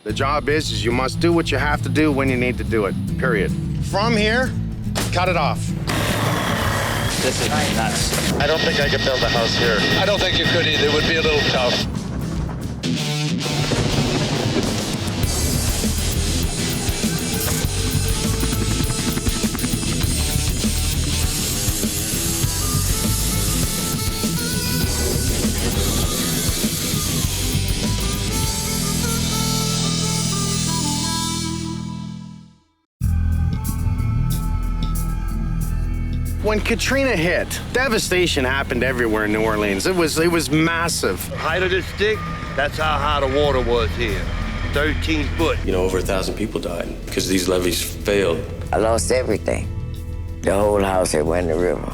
The job is you must do what you have to do when you need to do it, period. From here, cut it off. This is nuts. I don't think I could build a house here. I don't think you could either. It would be a little tough. When Katrina hit, devastation happened everywhere in New Orleans. It was massive. The height of this stick, that's how high the water was here. 13 foot. You know, over 1,000 people died because these levees failed. I lost everything. The whole house had went in the river.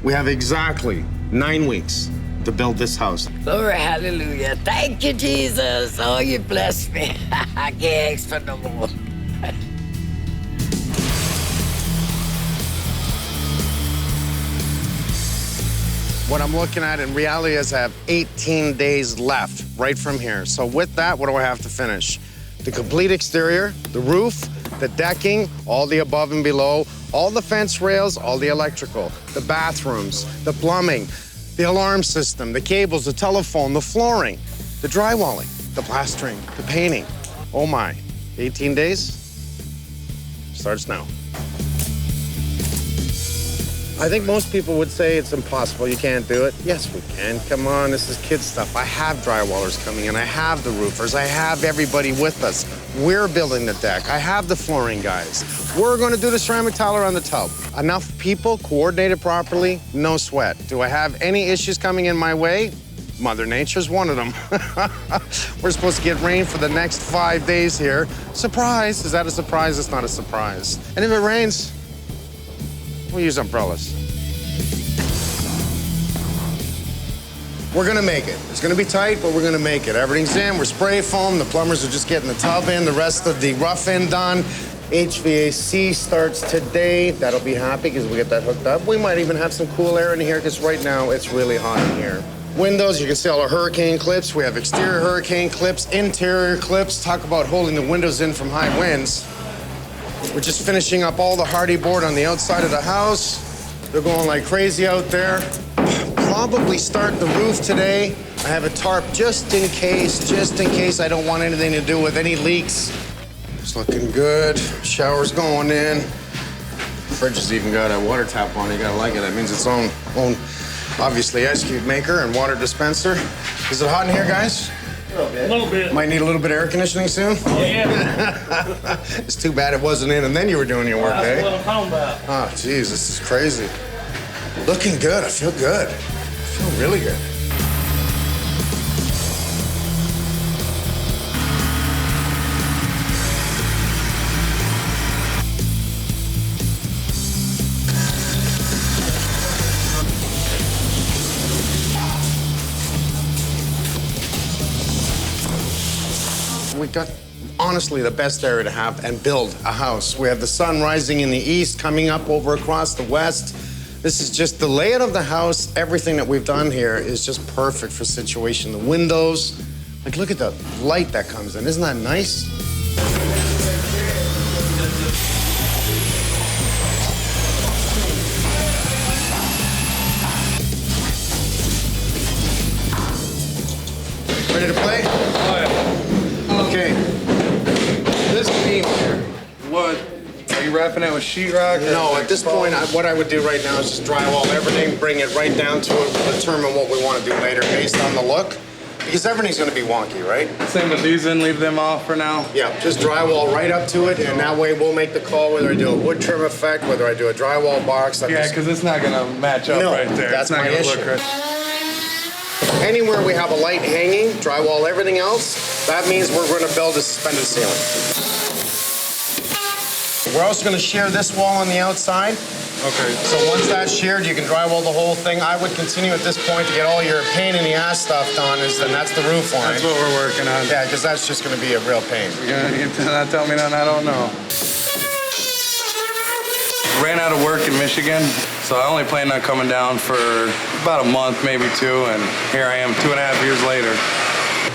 We have exactly 9 weeks to build this house. Glory, hallelujah. Thank you, Jesus. Oh, you blessed me. I can't ask for no more. What I'm looking at in reality is I have 18 days left right from here. So with that, what do I have to finish? The complete exterior, the roof, the decking, all the above and below, all the fence rails, all the electrical, the bathrooms, the plumbing, the alarm system, the cables, the telephone, the flooring, the drywalling, the plastering, the painting. Oh my, 18 days? Starts now. I think most people would say it's impossible, you can't do it. Yes, we can. Come on, this is kid stuff. I have drywallers coming in. I have the roofers. I have everybody with us. We're building the deck. I have the flooring guys. We're going to do the ceramic tile around the tub. Enough people, coordinated properly, no sweat. Do I have any issues coming in my way? Mother Nature's one of them. We're supposed to get rain for the next 5 days here. Surprise! Is that a surprise? It's not a surprise. And if it rains, we'll use umbrellas. We're gonna make it. It's gonna be tight, but we're gonna make it. Everything's in, we're spray foam, the plumbers are just getting the tub in, the rest of the rough end done. HVAC starts today. That'll be happy because we get that hooked up. We might even have some cool air in here because right now it's really hot in here. Windows, you can see all our hurricane clips. We have exterior hurricane clips, interior clips. Talk about holding the windows in from high winds. We're just finishing up all the hardy board on the outside of the house. They're going like crazy out there. Probably start the roof today. I have a tarp just in case I don't want anything to do with any leaks. It's looking good. Shower's going in. Fridge has even got a water tap on it. You gotta like it. That means its own obviously ice cube maker and water dispenser. Is it hot in here, guys? A little bit. Might need a little bit of air conditioning soon. Yeah. It's too bad it wasn't in and then you were doing your work, That's eh? what I'm talking about. Oh, geez, this is crazy. Looking good. I feel good. I feel really good. We got, honestly, the best area to have and build a house. We have the sun rising in the east, coming up over across the west. This is just the layout of the house. Everything that we've done here is just perfect for situation. The windows, like look at the light that comes in. Isn't that nice? Ready to play? Okay, this beam here. What? Are you wrapping it with sheetrock? No, at this point, what I would do right now is just drywall everything, bring it right down to it, determine what we want to do later based on the look. Because everything's going to be wonky, right? Same with these and leave them off for now? Yeah, just drywall right up to it, and that way we'll make the call whether I do a wood trim effect, whether I do a drywall box. Yeah, because it's not going to match up right there. That's it's not my gonna issue. look right. Anywhere we have a light hanging, drywall everything else, that means we're going to build a suspended ceiling. We're also going to shear this wall on the outside. Okay. So once that's sheared, you can drywall the whole thing. I would continue at this point to get all your pain in the ass stuff done, and that's the roof line. That's what we're working on. Yeah, because that's just going to be a real pain. You're going to not tell me nothing I don't know. Ran out of work in Michigan, so I only planned on coming down for about a month, maybe two, and here I am 2.5 years later.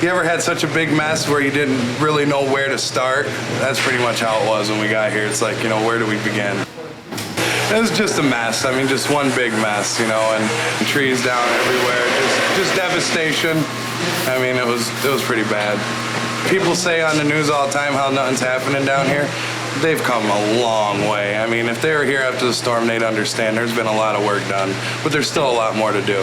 You ever had such a big mess where you didn't really know where to start? That's pretty much how it was when we got here. It's like, you know, where do we begin? It was just a mess. I mean, just one big mess, you know, and trees down everywhere. Just devastation. I mean, it was pretty bad. People say on the news all the time how nothing's happening down here. They've come a long way. I mean, if they were here after the storm, they'd understand there's been a lot of work done, but there's still a lot more to do.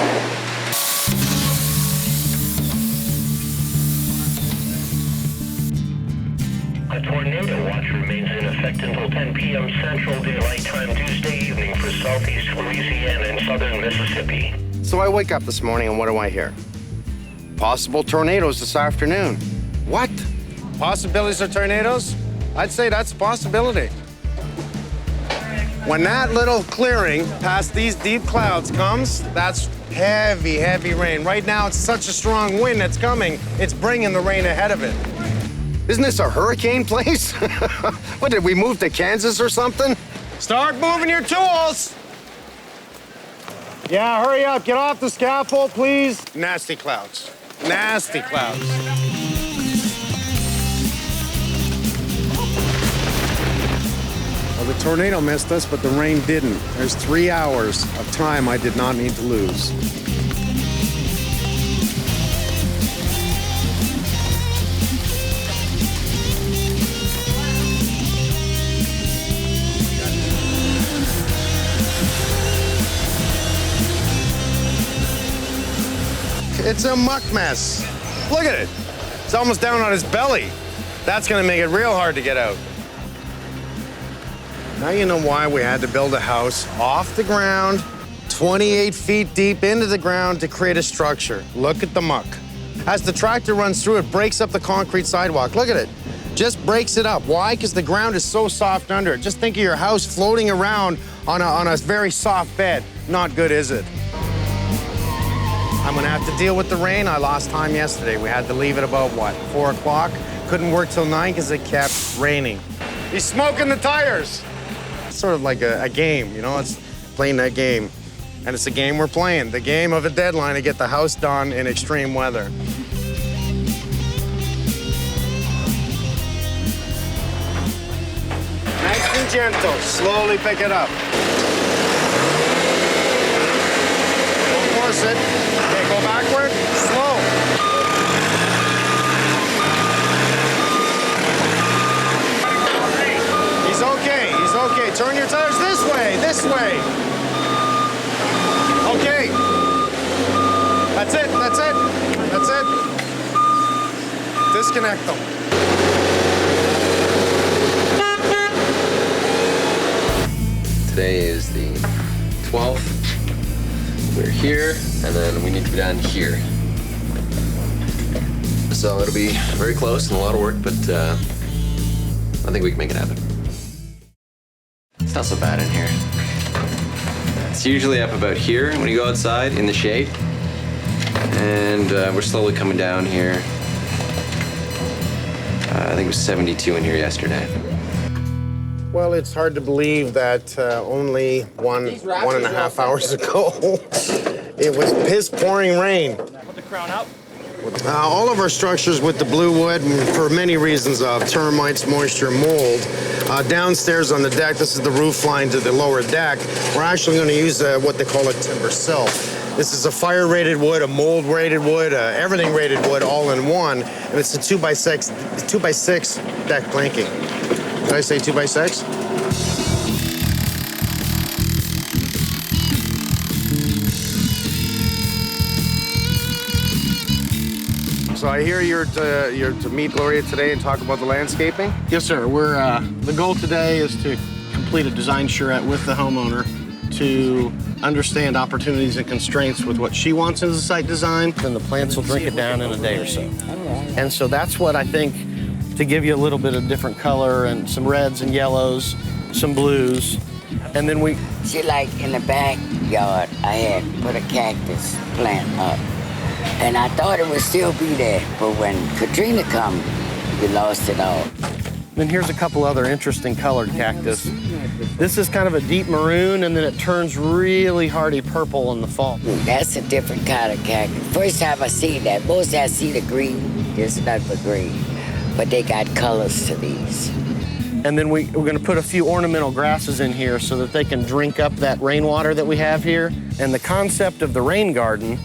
A tornado watch remains in effect until 10 p.m. Central Daylight Time Tuesday evening for southeast Louisiana and southern Mississippi. So I wake up this morning and what do I hear? Possible tornadoes this afternoon. What? Possibilities of tornadoes? I'd say that's a possibility. When that little clearing past these deep clouds comes, that's heavy, heavy rain. Right now, it's such a strong wind that's coming, it's bringing the rain ahead of it. Isn't this a hurricane place? What, did we move to Kansas or something? Start moving your tools. Yeah, hurry up. Get off the scaffold, please. Nasty clouds. Nasty clouds. Well, the tornado missed us, but the rain didn't. There's 3 hours of time I did not need to lose. It's a muck mess. Look at it. It's almost down on his belly. That's gonna make it real hard to get out. Now you know why we had to build a house off the ground, 28 feet deep into the ground to create a structure. Look at the muck. As the tractor runs through, it breaks up the concrete sidewalk. Look at it. Just breaks it up. Why? Because the ground is so soft under it. Just think of your house floating around on a very soft bed. Not good, is it? I'm gonna have to deal with the rain. I lost time yesterday. We had to leave at about, what, 4 o'clock? Couldn't work till 9 because it kept raining. He's smoking the tires. It's sort of like a game, you know? It's playing that game. And it's a game we're playing, the game of a deadline to get the house done in extreme weather. Nice and gentle. Slowly pick it up. Don't force it. Okay, go backward. Slow. He's okay. He's okay. Turn your tires this way. This way. Okay. That's it. That's it. That's it. Disconnect them. Today is the 12th. We're here, and then we need to be down here. So it'll be very close and a lot of work, but I think we can make it happen. It's not so bad in here. It's usually up about here when you go outside in the shade. And we're slowly coming down here. I think it was 72 in here yesterday. Well, it's hard to believe that only one and a half hours ago, it was piss-pouring rain. Put the crown up. All of our structures with the blue wood, for many reasons of termites, moisture, mold. Downstairs on the deck, this is the roof line to the lower deck. We're actually going to use what they call a timber sill. This is a fire-rated wood, a mold-rated wood, everything-rated wood, all in one, and it's a 2x6 deck planking. Did I say 2x6? So I hear you're to meet Gloria today and talk about the landscaping? Yes, sir. We're the goal today is to complete a design charrette with the homeowner to understand opportunities and constraints with what she wants in the site design. Then the plants will drink it down in a day or so. And so that's what I think, to give you a little bit of different color and some reds and yellows, some blues. And then we... See, like in the backyard, I had put a cactus plant up. And I thought it would still be there, but when Katrina come, we lost it all. Then here's a couple other interesting colored cactus. This is kind of a deep maroon, and then it turns really hardy purple in the fall. That's a different kind of cactus. First time I see that, most I see the green It's nothing but green. But they got colors to these. And then we're gonna put a few ornamental grasses in here so that they can drink up that rainwater that we have here. And the concept of the rain garden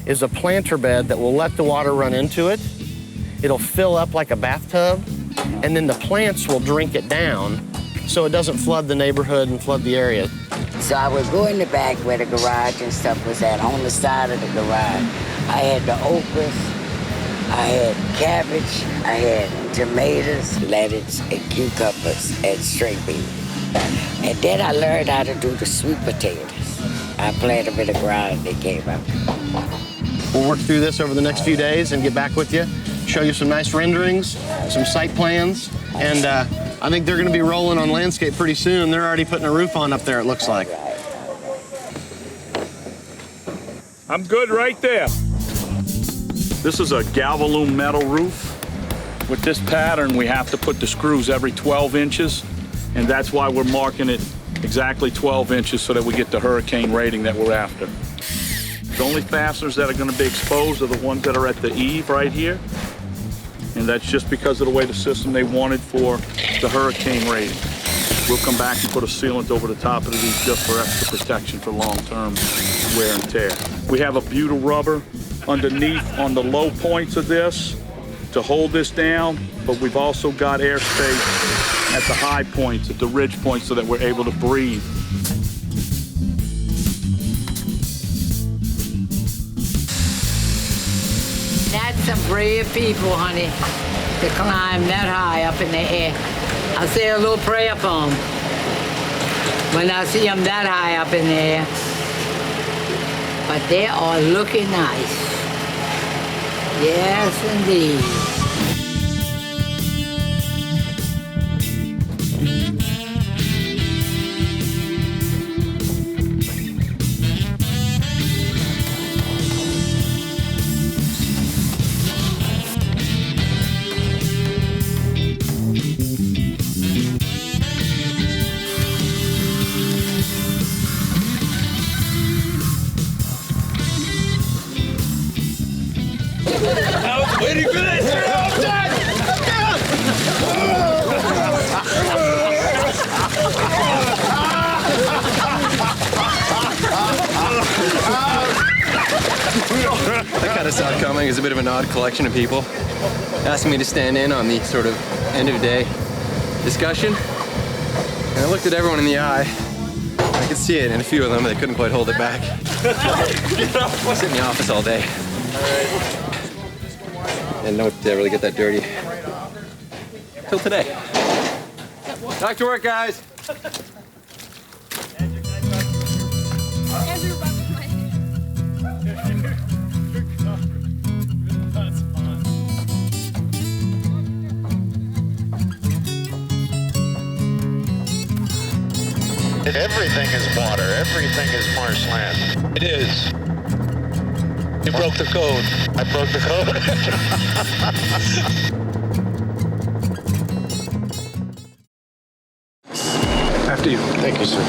is a planter bed that will let the water run into it. It'll fill up like a bathtub, and then the plants will drink it down so it doesn't flood the neighborhood and flood the area. So I would go in the back where the garage and stuff was at, on the side of the garage. I had the okras, I had cabbage, I had tomatoes, lettuce, and cucumbers, and string beans. And then I learned how to do the sweet potatoes. I planted them in the ground and they came up. We'll work through this over the next few days and get back with you, show you some nice renderings, some site plans, and I think they're gonna be rolling on landscape pretty soon. They're already putting a roof on up there, it looks like. I'm good right there. This is a galvalume metal roof. With this pattern, we have to put the screws every 12 inches, and that's why we're marking it exactly 12 inches so that we get the hurricane rating that we're after. The only fasteners that are going to be exposed are the ones that are at the eave right here, and that's just because of the way the system they wanted for the hurricane rating. We'll come back and put a sealant over the top of these just for extra protection for long-term wear and tear. We have a butyl rubber underneath on the low points of this to hold this down, but we've also got airspace at the high points, at the ridge points, so that we're able to breathe. That's some brave people, honey, to climb that high up in the air. I say a little prayer for them when I see them that high up in the air. But they are looking nice. Yes, indeed. Waiting for this! I kind of saw it coming. It was a bit of an odd collection of people asking me to stand in on the sort of end of day discussion. And I looked at everyone in the eye. I could see it in a few of them, they couldn't quite hold it back. I sit in the office all day. And don't really get that dirty till today. Back to work, guys. Everything is water. Everything is marshland. It is. You broke the code. I broke the code. After you. Thank you, sir.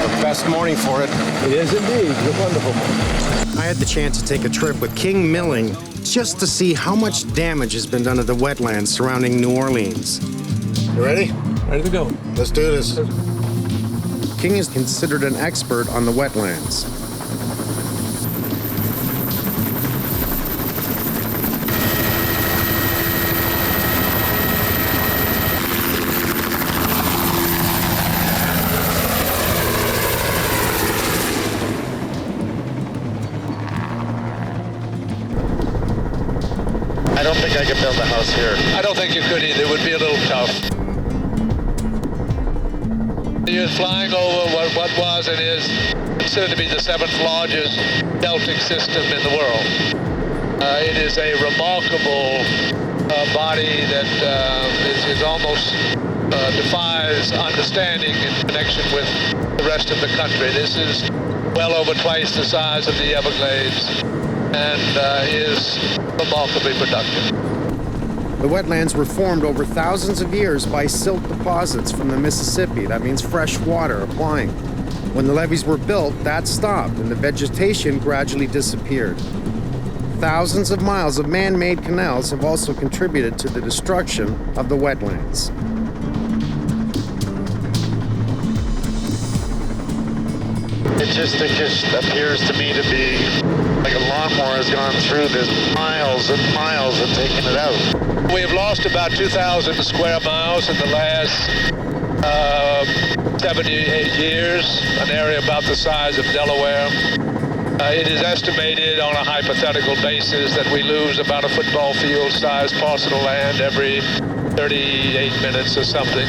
The best morning for it. It is indeed. A wonderful morning. I had the chance to take a trip with King Milling just to see how much damage has been done to the wetlands surrounding New Orleans. You ready? Ready to go. Let's do this. King is considered an expert on the wetlands. I don't think I could build a house here. I don't think you could either. It would be a little tough. You're flying over what was and is considered to be the 7th largest deltic system in the world. It is a remarkable body that is almost defies understanding in connection with the rest of the country. This is well over twice the size of the Everglades and is remarkably productive. The wetlands were formed over thousands of years by silt deposits from the Mississippi. That means fresh water applying. When the levees were built, that stopped and the vegetation gradually disappeared. thousands of miles of man-made canals have also contributed to the destruction of the wetlands. It just appears to me to be like a lawnmower has gone through this miles and miles and taken it out. We have lost about 2,000 square miles in the last 78 years, an area about the size of Delaware. It is estimated on a hypothetical basis that we lose about a football field-sized parcel of land every 38 minutes or something.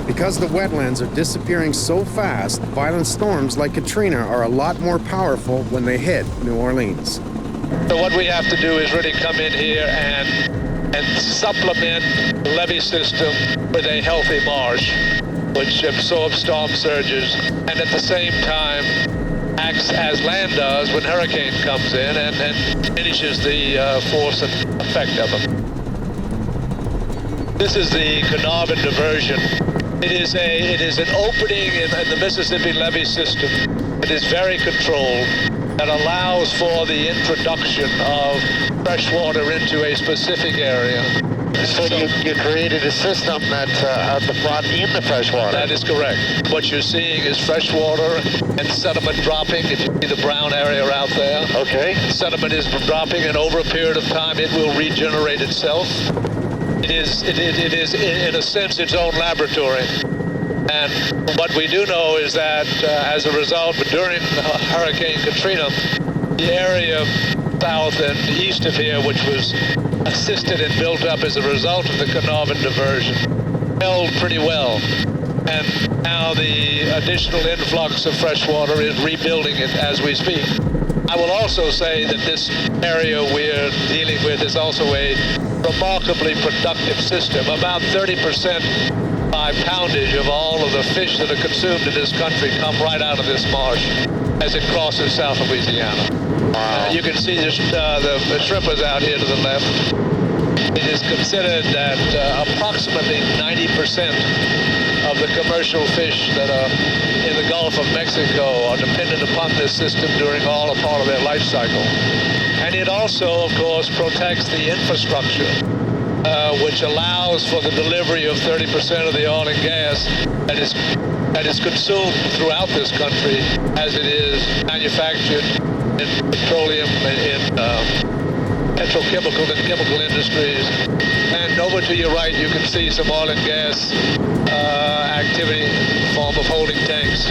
Because the wetlands are disappearing so fast, violent storms like Katrina are a lot more powerful when they hit New Orleans. So what we have to do is really come in here and supplement the levee system with a healthy marsh, which absorbs storm surges, and at the same time acts as land does when hurricane comes in and diminishes the force and effect of them. This is the Carnarvon diversion. It is an opening in the Mississippi levee system that is very controlled, that allows for the introduction of fresh water into a specific area. So you created a system that brought in the fresh water. That is correct. What you're seeing is fresh water and sediment dropping. If you see the brown area out there, okay. Sediment is dropping, and over a period of time, it will regenerate itself. It is, in a sense, its own laboratory. And what we do know is that as a result, during Hurricane Katrina, the area south and east of here, which was assisted and built up as a result of the Carnarvon diversion, held pretty well. And now the additional influx of fresh water is rebuilding it as we speak. I will also say that this area we're dealing with is also a remarkably productive system. About 30% by poundage of all of the fish that are consumed in this country come right out of this marsh as it crosses South Louisiana. Wow. You can see the shrimpers out here to the left. It is considered that approximately 90% of the commercial fish that are in the Gulf of Mexico are dependent upon this system during all or part of their life cycle. And it also, of course, protects the infrastructure, which allows for the delivery of 30% of the oil and gas that is consumed throughout this country, as it is manufactured in petroleum and in petrochemical and chemical industries. And over to your right, you can see some oil and gas activity in the form of holding tanks.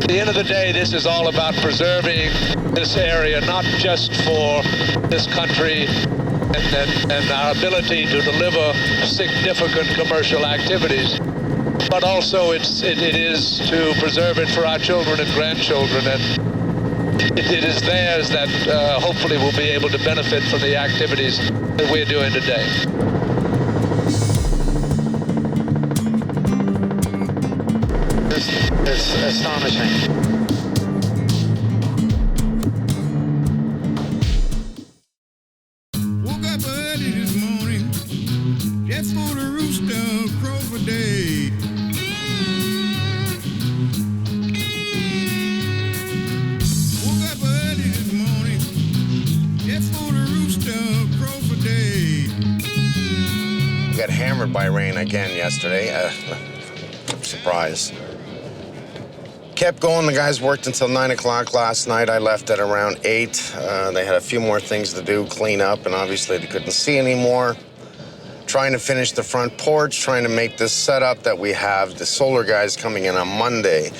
At the end of the day, this is all about preserving this area, not just for this country and our ability to deliver significant commercial activities, but also it is to preserve it for our children and grandchildren, and it is theirs that hopefully will be able to benefit from the activities that we're doing today. It's astonishing. Woke up early this morning, just for the rooster crow for day. Woke up early this morning, just for the rooster crow for day. We got hammered by rain again yesterday. Surprise. Kept going. The guys worked until 9 o'clock last night. I left at around 8. They had a few more things to do, clean up, and obviously they couldn't see anymore. Trying to finish the front porch, trying to make this setup that we have. The solar guys coming in on Monday.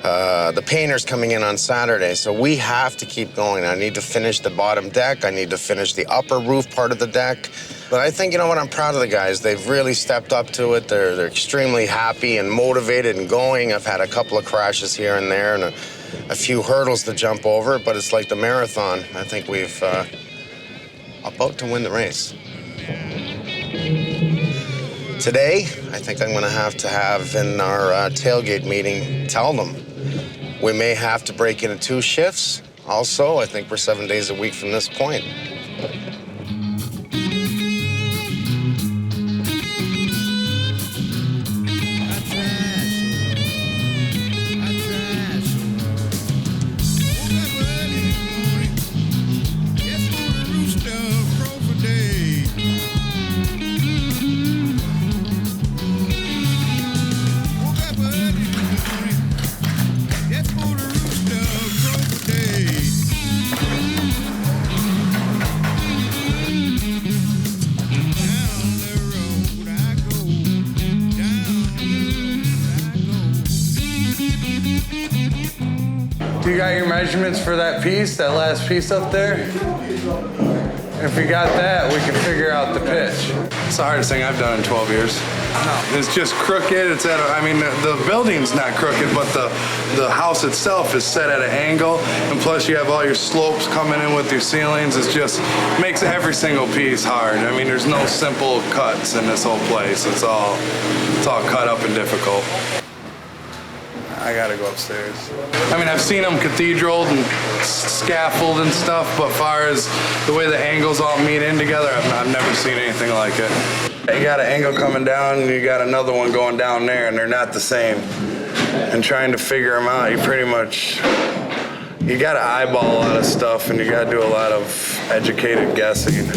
The painters coming in on Saturday. So we have to keep going. I need to finish the bottom deck. I need to finish the upper roof part of the deck. But I think, you know what, I'm proud of the guys. They've really stepped up to it. They're extremely happy and motivated and going. I've had a couple of crashes here and there and a few hurdles to jump over, but it's like the marathon. I think we've about to win the race. Today, I think I'm going to have in our tailgate meeting, tell them we may have to break into 2 shifts. Also, I think we're 7 days a week from this point. You got your measurements for that piece, that last piece up there? If we got that, we can figure out the pitch. It's the hardest thing I've done in 12 years. It's just crooked. It's at I mean, the building's not crooked, but the house itself is set at an angle. And plus you have all your slopes coming in with your ceilings. It just makes every single piece hard. I mean, there's no simple cuts in this whole place. It's all cut up and difficult. I gotta go upstairs. I mean, I've seen them cathedraled and scaffold and stuff, but far as the way the angles all meet in together, I've never seen anything like it. You got an angle coming down and you got another one going down there, and they're not the same. And trying to figure them out, you gotta eyeball a lot of stuff, and you gotta do a lot of educated guessing.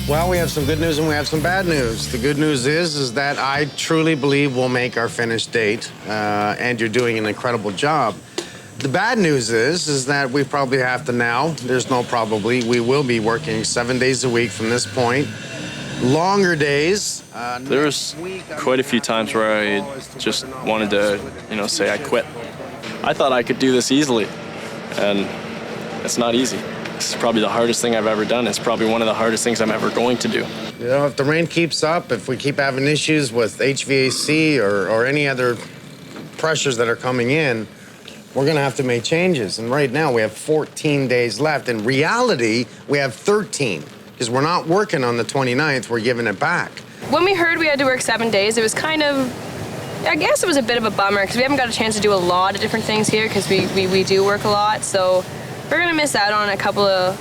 Well, we have some good news and we have some bad news. The good news is that I truly believe we'll make our finished date, and you're doing an incredible job. The bad news is that we probably have to now, there's no probably, we will be working 7 days a week from this point. Longer days. There was quite a few times where I just wanted to, say I quit. I thought I could do this easily, and it's not easy. This is probably the hardest thing I've ever done. It's probably one of the hardest things I'm ever going to do. If the rain keeps up, if we keep having issues with HVAC or any other pressures that are coming in, we're gonna have to make changes. And right now we have 14 days left. In reality, we have 13, because we're not working on the 29th, we're giving it back. When we heard we had to work 7 days, it was kind of, I guess it was a bit of a bummer, because we haven't got a chance to do a lot of different things here, because we do work a lot, so we're gonna miss out on a couple of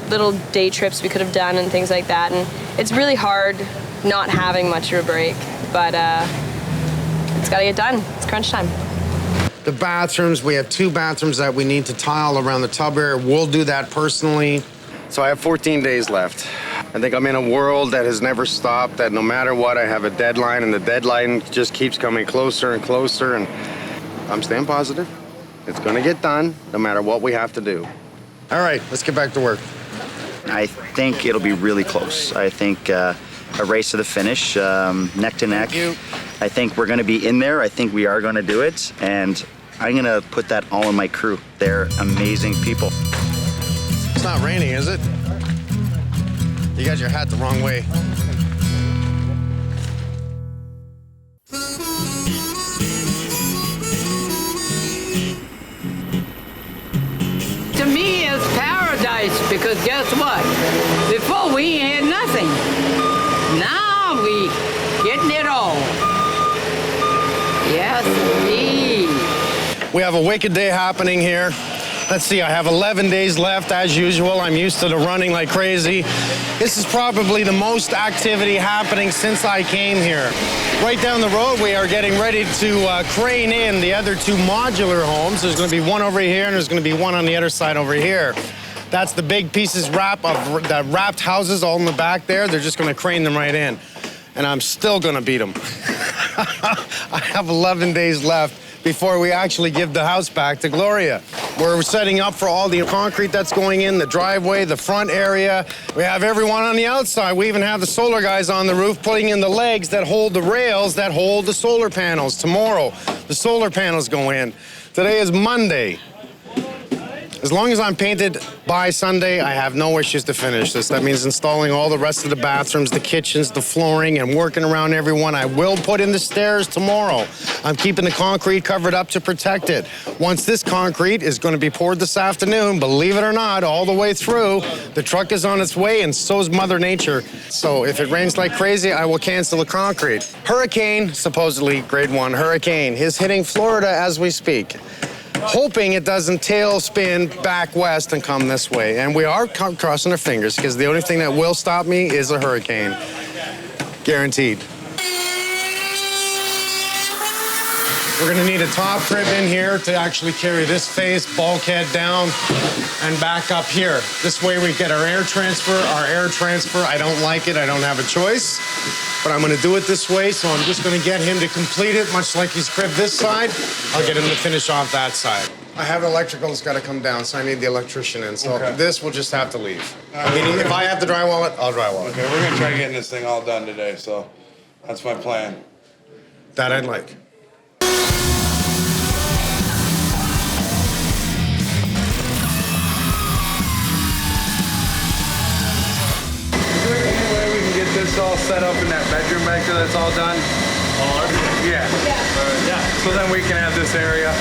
little day trips we could have done and things like that. And it's really hard not having much of a break, but it's gotta get done. It's crunch time. The bathrooms, we have 2 bathrooms that we need to tile around the tub area. We'll do that personally. So I have 14 days left. I think I'm in a world that has never stopped, that no matter what, I have a deadline, and the deadline just keeps coming closer and closer, and I'm staying positive. It's gonna get done, no matter what we have to do. All right, let's get back to work. I think it'll be really close. I think a race to the finish, neck to neck. I think we're gonna be in there. I think we are gonna do it, and I'm gonna put that all on my crew. They're amazing people. It's not raining, is it? You got your hat the wrong way. To me, it's paradise, because guess what? Before we had nothing. Now we getting it all. Yes, indeed. We have a wicked day happening here. Let's see, I have 11 days left as usual. I'm used to the running like crazy. This is probably the most activity happening since I came here. Right down the road, we are getting ready to crane in the other 2 modular homes. There's gonna be one over here and there's gonna be one on the other side over here. That's the big pieces of the wrapped houses all in the back there. They're just gonna crane them right in. And I'm still gonna beat them. I have 11 days left before we actually give the house back to Gloria. We're setting up for all the concrete that's going in, the driveway, the front area. We have everyone on the outside. We even have the solar guys on the roof putting in the legs that hold the rails that hold the solar panels. Tomorrow, the solar panels go in. Today is Monday. As long as I'm painted by Sunday, I have no issues to finish this. That means installing all the rest of the bathrooms, the kitchens, the flooring, and working around everyone. I will put in the stairs tomorrow. I'm keeping the concrete covered up to protect it. Once this concrete is going to be poured this afternoon, believe it or not, all the way through, the truck is on its way, and so is Mother Nature. So if it rains like crazy, I will cancel the concrete. Hurricane, supposedly grade 1 hurricane, is hitting Florida as we speak. Hoping it doesn't tailspin back west and come this way. And we are crossing our fingers, because the only thing that will stop me is a hurricane. Guaranteed. We're gonna need a top crib in here to actually carry this face bulkhead down and back up here. This way we get our air transfer. I don't like it, I don't have a choice, but I'm gonna do it this way, so I'm just gonna get him to complete it, much like he's cribbed this side. I'll get him to finish off that side. I have electrical that's gotta come down, so I need the electrician in, so this will just have to leave. Meaning, if I have to drywall it, I'll drywall it. Okay, we're gonna try getting this thing all done today, so that's my plan. That I'd like. This all set up in that bedroom back there that's all done? Yeah. So then we can have this area.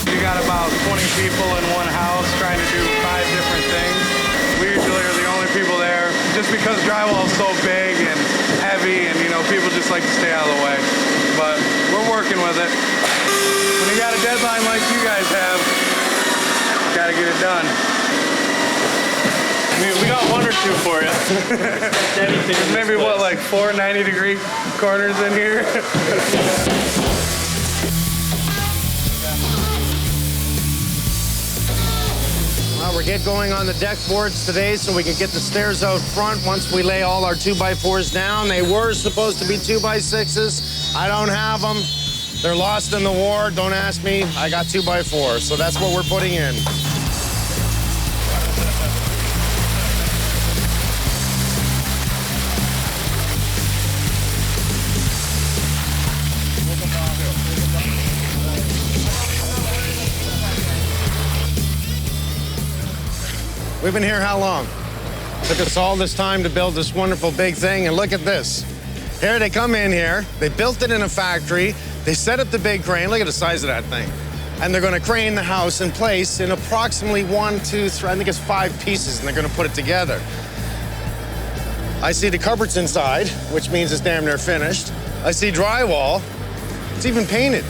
You got about 20 people in one house trying to do 5 different things. We usually are the only people there just because drywall is so big and heavy and, you know, people just like to stay out of the way. But we're working with it. When you got a deadline like you guys have, got to get it done. We got 1 or 2 for you. Maybe what, like 4 90-degree corners in here? Well, we're getting going on the deck boards today so we can get the stairs out front once we lay all our 2x4s down. They were supposed to be 2x6s. I don't have them. They're lost in the war. Don't ask me. I got 2x4, so that's what we're putting in. We've been here how long? Took us all this time to build this wonderful big thing, and look at this. Here they come in here, they built it in a factory, they set up the big crane, look at the size of that thing. And they're gonna crane the house in place in approximately 1, 2, 3, I think it's 5 pieces, and they're gonna put it together. I see the cupboards inside, which means it's damn near finished. I see drywall, it's even painted.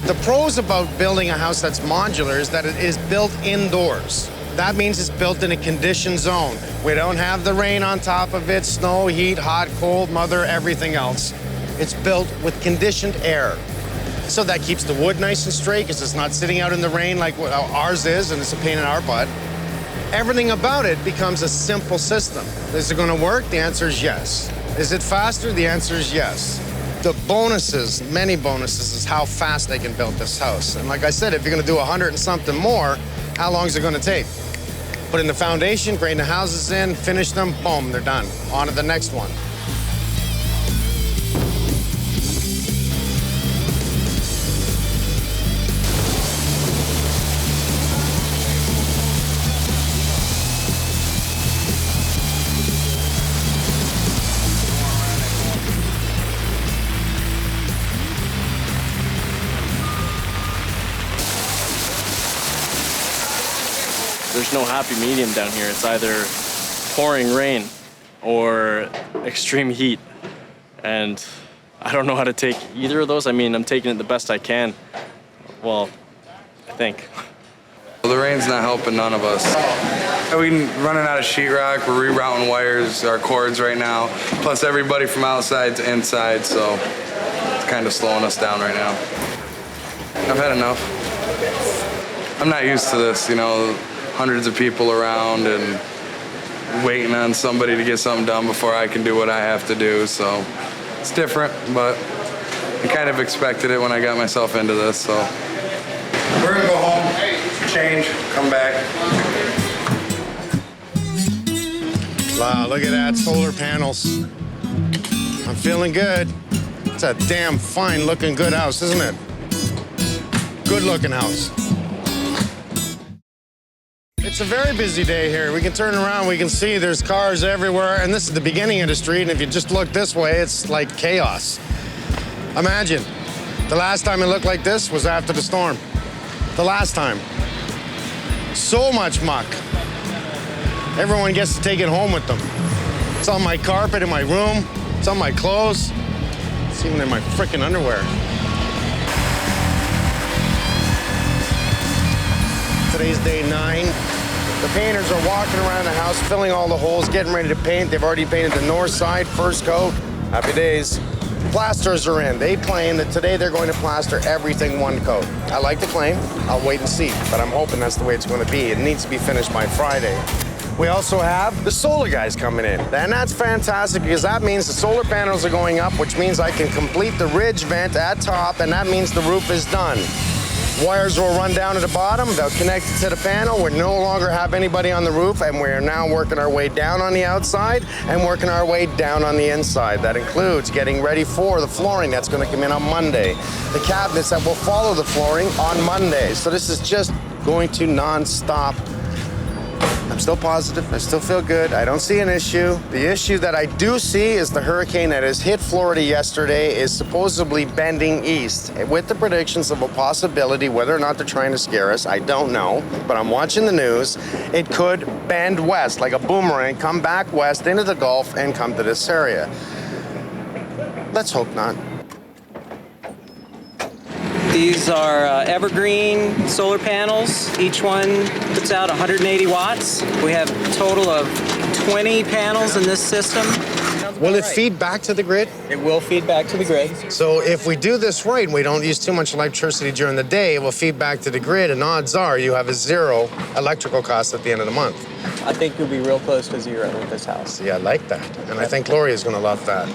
The pros about building a house that's modular is that it is built indoors. That means it's built in a conditioned zone. We don't have the rain on top of it, snow, heat, hot, cold, mother, everything else. It's built with conditioned air. So that keeps the wood nice and straight because it's not sitting out in the rain like ours is, and it's a pain in our butt. Everything about it becomes a simple system. Is it gonna work? The answer is yes. Is it faster? The answer is yes. The bonuses, many bonuses, is how fast they can build this house. And like I said, if you're gonna do 100 and something more, how long is it gonna take? Put in the foundation, grain the houses in, finish them, boom, they're done. On to the next one. There's no happy medium down here. It's either pouring rain or extreme heat. And I don't know how to take either of those. I mean, I'm taking it the best I can. Well, I think. Well, the rain's not helping none of us. We're running out of sheetrock. We're rerouting wires, our cords right now. Plus everybody from outside to inside, so it's kind of slowing us down right now. I've had enough. I'm not used to this, you know, hundreds of people around and waiting on somebody to get something done before I can do what I have to do, so it's different, but I kind of expected it when I got myself into this, so. We're gonna go home, change, come back. Wow, look at that, solar panels. I'm feeling good. It's a damn fine looking good house, isn't it? Good looking house. It's a very busy day here. We can turn around, we can see there's cars everywhere, and this is the beginning of the street, and if you just look this way, it's like chaos. Imagine, the last time it looked like this was after the storm. The last time. So much muck. Everyone gets to take it home with them. It's on my carpet in my room, it's on my clothes, it's even in my frickin' underwear. Today's day 9. The painters are walking around the house, filling all the holes, getting ready to paint. They've already painted the north side, first coat. Happy days. Plasters are in. They claim that today they're going to plaster everything one coat. I like the claim. I'll wait and see, but I'm hoping that's the way it's going to be. It needs to be finished by Friday. We also have the solar guys coming in. And that's fantastic because that means the solar panels are going up, which means I can complete the ridge vent at top, and that means the roof is done. Wires will run down to the bottom, they'll connect it to the panel. We no longer have anybody on the roof, and we are now working our way down on the outside and working our way down on the inside. That includes getting ready for the flooring that's going to come in on Monday. The cabinets that will follow the flooring on Monday. So this is just going to non-stop. I'm still positive, I still feel good, I don't see an issue. The issue that I do see is the hurricane that has hit Florida yesterday is supposedly bending east with the predictions of a possibility, whether or not they're trying to scare us, I don't know, but I'm watching the news. It could bend west like a boomerang, come back west into the Gulf and come to this area. Let's hope not. These are evergreen solar panels. Each one puts out 180 watts. We have a total of 20 panels in this system. Will it feed back to the grid? It will feed back to the grid. So if we do this right and we don't use too much electricity during the day, it will feed back to the grid, and odds are you have a zero electrical cost at the end of the month. I think you'll be real close to zero with this house. Yeah, I like that. And I think Gloria is going to love that.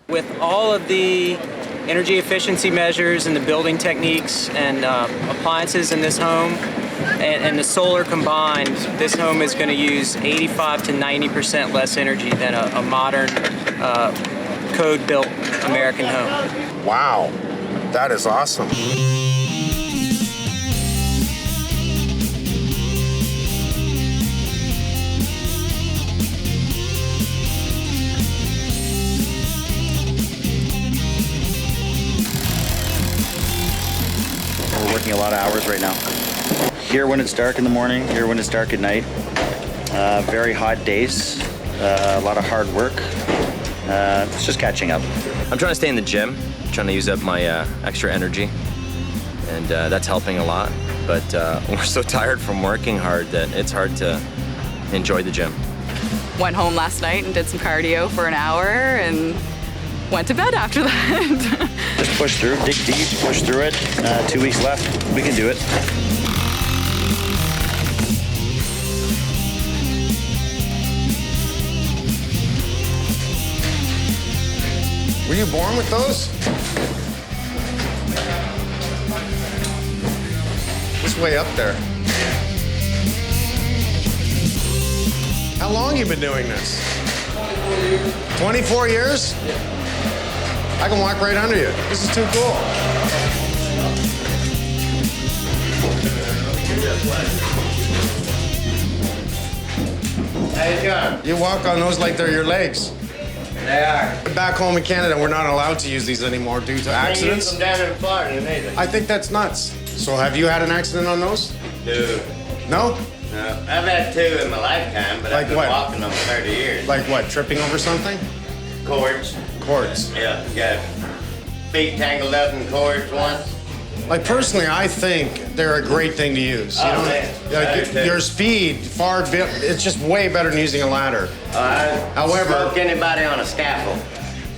With all of the energy efficiency measures and the building techniques and appliances in this home and the solar combined, this home is going to use 85 to 90% less energy than a modern code-built American home. Wow, that is awesome. We're working a lot of hours right now. Here when it's dark in the morning, here when it's dark at night. Very hot days, a lot of hard work. It's just catching up. I'm trying to stay in the gym, trying to use up my extra energy, and that's helping a lot. But we're so tired from working hard that it's hard to enjoy the gym. Went home last night and did some cardio for an hour and went to bed after that. Just push through, dig deep, push through it. 2 weeks left, we can do it. Were you born with those? It's way up there. How long you been doing this? 24 years? I can walk right under you. This is too cool. How you doing? You walk on those like they're your legs. They are. Back home in Canada, we're not allowed to use these anymore due to accidents. They use them down in Florida, neither. I think that's nuts. So have you had an accident on those? No. No? No. I've had two in my lifetime, but Like I've been what? walking them 30 years. Like what, tripping over something? Cords. Cords. Yeah, got feet tangled up in cords once. Like personally, I think they're a great thing to use. You Oh, know, man. like I do. your speed, it's just way better than using a ladder. I However, smoke anybody on a scaffold.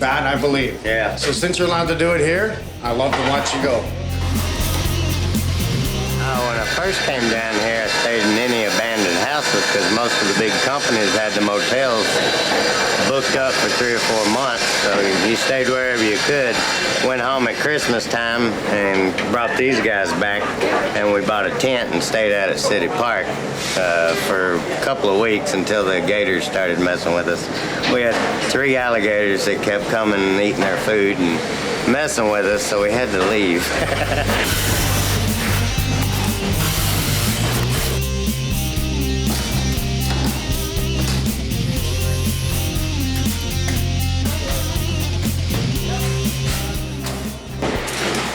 That I believe. Yeah. So since you're allowed to do it here, I love to watch you go. When I first came down here, I stayed in any abandoned houses because most of the big companies had the motels booked up for 3 or 4 months. So you stayed wherever you could. Went home at Christmas time and brought these guys back, and we bought a tent and stayed out at City Park for a couple of weeks until the gators started messing with us. We had 3 alligators that kept coming and eating our food and messing with us, so we had to leave.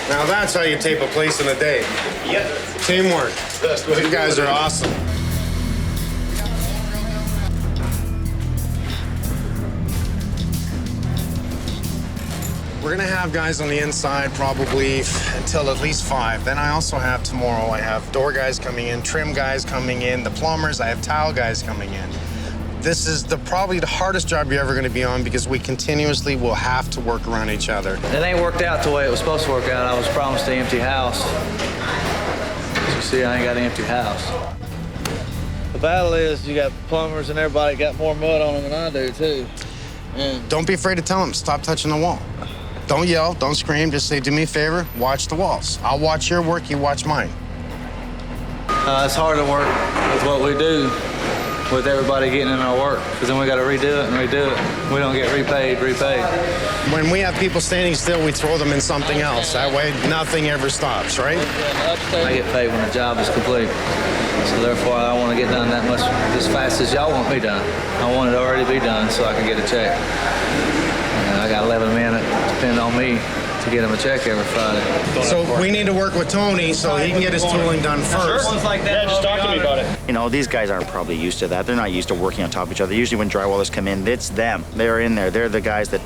Now that's how you tape a place in a day. Yep. Teamwork. You guys are awesome. We're gonna have guys on the inside probably until at least 5. Then I also have tomorrow, I have door guys coming in, trim guys coming in, the plumbers, I have tile guys coming in. This is probably the hardest job you're ever gonna be on because we continuously will have to work around each other. It ain't worked out the way it was supposed to work out. I was promised an empty house. As you see, I ain't got an empty house. The battle is you got plumbers and everybody got more mud on them than I do, too. And don't be afraid to tell them, stop touching the wall. Don't yell, don't scream, just say, do me a favor, watch the walls. I'll watch your work, you watch mine. It's hard to work with what we do, with everybody getting in our work, because then we got to redo it and redo it. We don't get repaid. When we have people standing still, we throw them in something else. That way, nothing ever stops, right? I get paid when the job is complete. So therefore, I want to get done that much as fast as y'all want me done. I want it already be done so I can get a check. And I got 11 men that depend on me to get him a check every Friday. So we need to work with Tony so he can get his tooling done first. Yeah, just talk to me about it. You know, these guys aren't probably used to that. They're not used to working on top of each other. Usually when drywallers come in, it's them. They're in there. They're the guys that,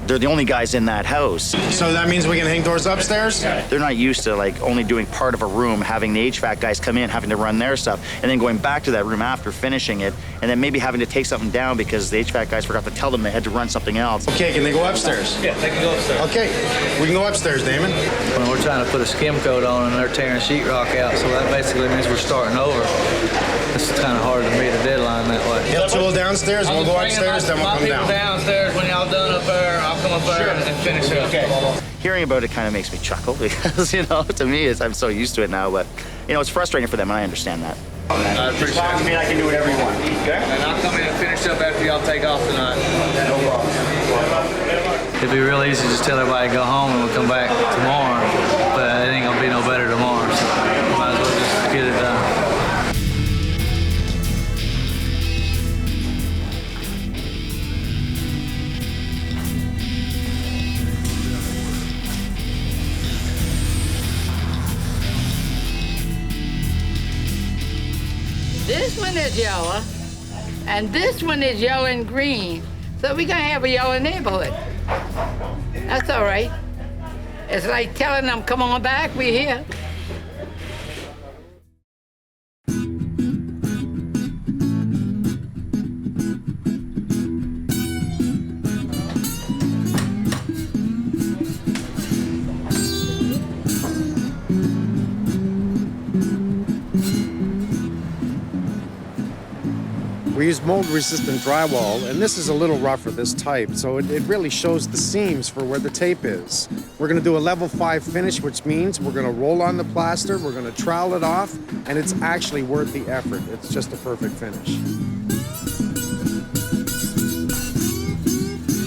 they're the only guys in that house. So that means we can hang doors upstairs? They're not used to like only doing part of a room, having the HVAC guys come in, having to run their stuff, and then going back to that room after finishing it, and then maybe having to take something down because the HVAC guys forgot to tell them they had to run something else. Okay, can they go upstairs? Yeah, they can go upstairs. Okay, we can go upstairs, Damon. When we're trying to put a skim coat on and they're tearing sheetrock out, so that basically means we're starting over. It's kind of hard to meet a deadline that way. Get tool downstairs, we'll go upstairs, then we'll come down. Downstairs, when y'all done up there, I'll come up there and finish it. Okay. Hearing about it kind of makes me chuckle because, you know, to me, I'm so used to it now, but, you know, it's frustrating for them, and I understand that. I appreciate it. I can do whatever you want. Okay? And I'll come in and finish up after y'all take off tonight. No problem. It'd be real easy to just tell everybody to go home and we'll come back tomorrow, but it ain't gonna be no better tomorrow, so might as well just get it done. This one is yellow, and this one is yellow and green. So we're gonna have a yellow neighborhood. That's all right. It's like telling them, come on back, we're here. We use mold-resistant drywall, and this is a little rougher, this type, so it really shows the seams for where the tape is. We're gonna do a level 5 finish, which means we're gonna roll on the plaster, we're gonna trowel it off, and it's actually worth the effort. It's just a perfect finish.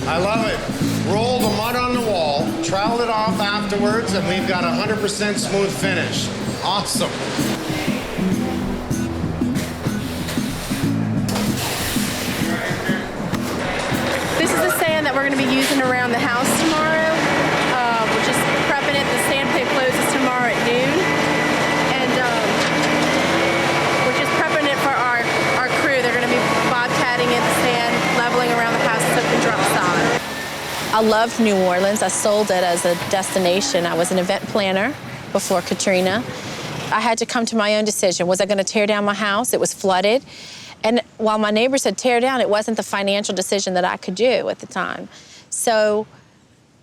I love it. Roll the mud on the wall, trowel it off afterwards, and we've got a 100% smooth finish. Awesome. This is the sand that we're going to be using around the house tomorrow. We're just prepping it. The sand pit closes tomorrow at noon. And we're just prepping it for our crew. They're going to be bobcatting it, the sand, leveling around the house so it can drop solid. I loved New Orleans. I sold it as a destination. I was an event planner before Katrina. I had to come to my own decision. Was I going to tear down my house? It was flooded. And while my neighbor said tear down, it wasn't the financial decision that I could do at the time. So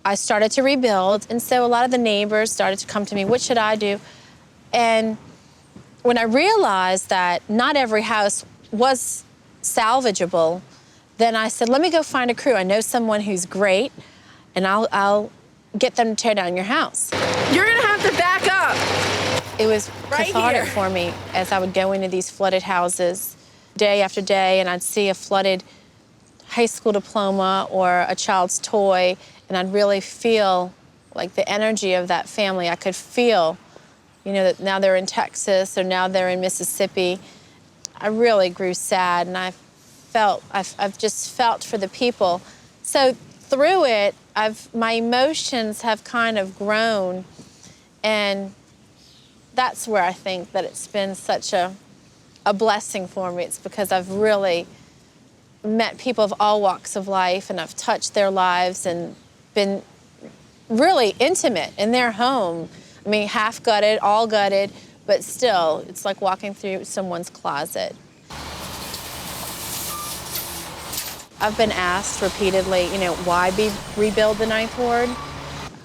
I started to rebuild, and so a lot of the neighbors started to come to me, what should I do? And when I realized that not every house was salvageable, then I said, let me go find a crew. I know someone who's great, and I'll get them to tear down your house. You're gonna have to back up. It was cathartic for me as I would go into these flooded houses day after day, and I'd see a flooded high school diploma or a child's toy, and I'd really feel like the energy of that family. I could feel, you know, that now they're in Texas or now they're in Mississippi. I really grew sad, and I've just felt for the people. So through it, my emotions have kind of grown, and that's where I think that it's been such a blessing for me. It's because I've really met people of all walks of life, and I've touched their lives and been really intimate in their home. I mean, half gutted, all gutted, but still, it's like walking through someone's closet. I've been asked repeatedly, why rebuild the Ninth Ward?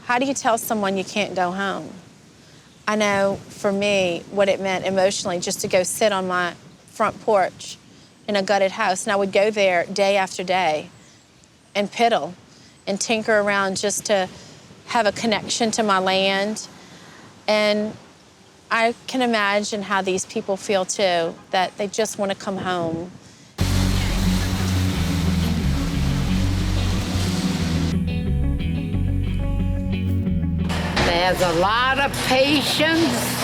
How do you tell someone you can't go home? I know for me what it meant emotionally just to go sit on my front porch in a gutted house, and I would go there day after day and piddle and tinker around just to have a connection to my land. And I can imagine how these people feel too, that they just want to come home. There's a lot of patience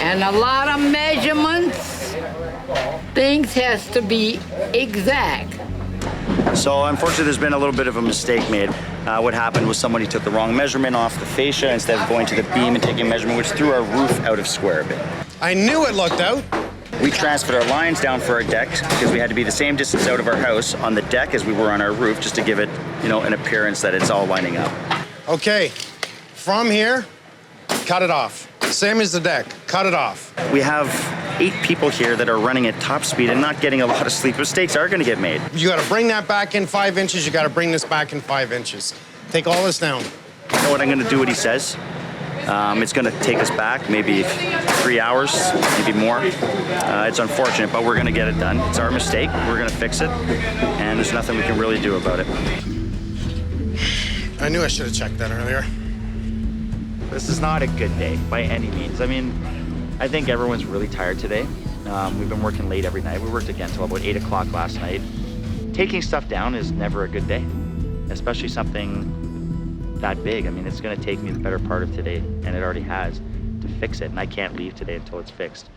and a lot of measurements. Things has to be exact. So unfortunately, there's been a little bit of a mistake made. What happened was somebody took the wrong measurement off the fascia instead of going to the beam and taking a measurement, which threw our roof out of square a bit. I knew it looked out. We transferred our lines down for our deck because we had to be the same distance out of our house on the deck as we were on our roof, just to give it, an appearance that it's all lining up. Okay, from here, cut it off. Same as the deck, cut it off. We have 8 people here that are running at top speed and not getting a lot of sleep. Mistakes are gonna get made. You gotta bring that back in 5 inches, you gotta bring this back in 5 inches. Take all this down. You know what, I'm gonna do what he says. It's gonna take us back maybe 3 hours, maybe more. It's unfortunate, but we're gonna get it done. It's our mistake, we're gonna fix it, and there's nothing we can really do about it. I knew I should have checked that earlier. This is not a good day by any means. I mean, I think everyone's really tired today. We've been working late every night. We worked again till about 8 o'clock last night. Taking stuff down is never a good day, especially something that big. I mean, it's gonna take me the better part of today, and it already has, to fix it, and I can't leave today until it's fixed.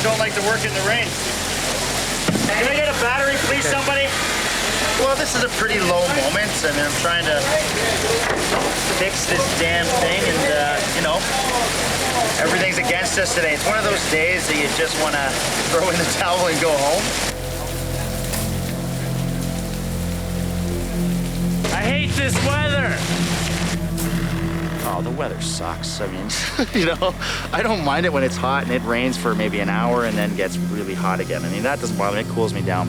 Don't like to work in the rain. Can I get a battery, please, somebody? Well, this is a pretty low moment, and I'm trying to fix this damn thing, and, everything's against us today. It's one of those days that you just want to throw in the towel and go home. I hate this weather. Oh, the weather sucks. I mean, I don't mind it when it's hot and it rains for maybe an hour and then gets really hot again. I mean, that doesn't bother me. It cools me down.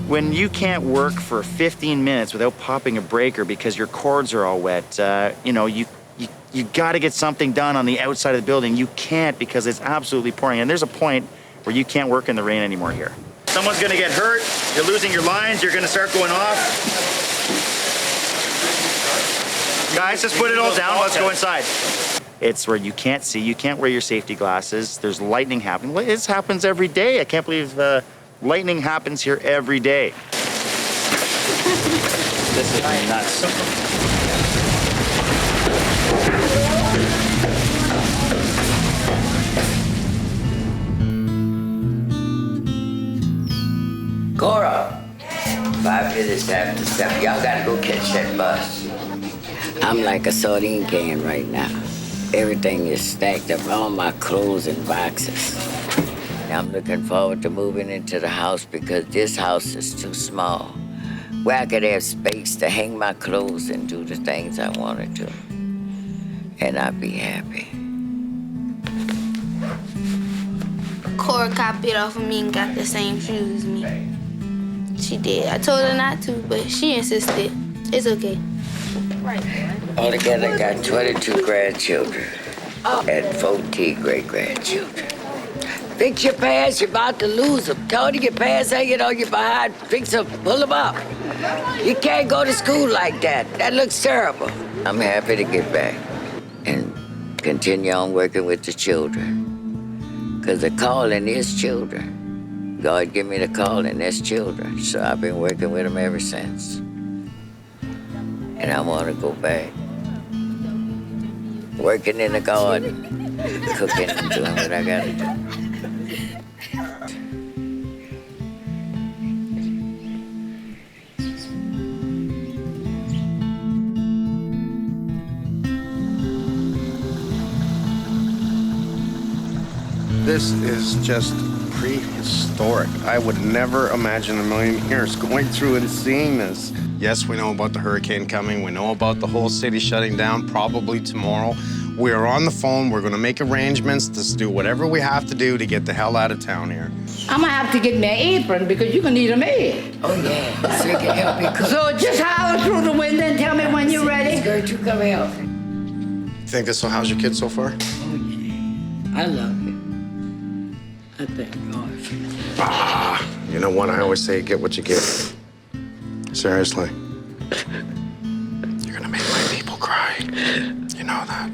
When you can't work for 15 minutes without popping a breaker because your cords are all wet, you got to get something done on the outside of the building. You can't because it's absolutely pouring. And there's a point where you can't work in the rain anymore here. Someone's going to get hurt. You're losing your lines. You're going to start going off. Guys, just put it all down. Let's go inside. It's where you can't see. You can't wear your safety glasses. There's lightning happening. This happens every day. I can't believe lightning happens here every day. This is nuts. Cora, 5 minutes after 7. Y'all gotta go catch that bus. I'm like a sardine can right now. Everything is stacked up, all my clothes in boxes. I'm looking forward to moving into the house because this house is too small, where I could have space to hang my clothes and do the things I wanted to. And I'd be happy. Cora copied off of me and got the same shoes as me. She did. I told her not to, but she insisted. It's okay. Altogether, I got 22 grandchildren and 14 great-grandchildren. Fix your pants, you're about to lose them. Tony, your pants hanging on your behind. Fix them, pull them up. You can't go to school like that. That looks terrible. I'm happy to get back and continue on working with the children. Because the calling is children. God gave me the calling as children, so I've been working with them ever since. And I want to go back. Working in the garden, cooking and doing what I gotta do. This is just prehistoric. I would never imagine in a million years going through and seeing this. Yes, we know about the hurricane coming. We know about the whole city shutting down probably tomorrow. We are on the phone. We're going to make arrangements to do whatever we have to do to get the hell out of town here. I'm gonna have to get me an apron because you're gonna need a maid. Oh, yeah, so you can help me cook. So just holler through the window and tell me when you're ready. Skirt, you come help. You think this will house your kids so far? Oh, yeah. I love it. I thank God. Ah, you know what? I always say, get what you get. Seriously. You're gonna make my people cry. You know that.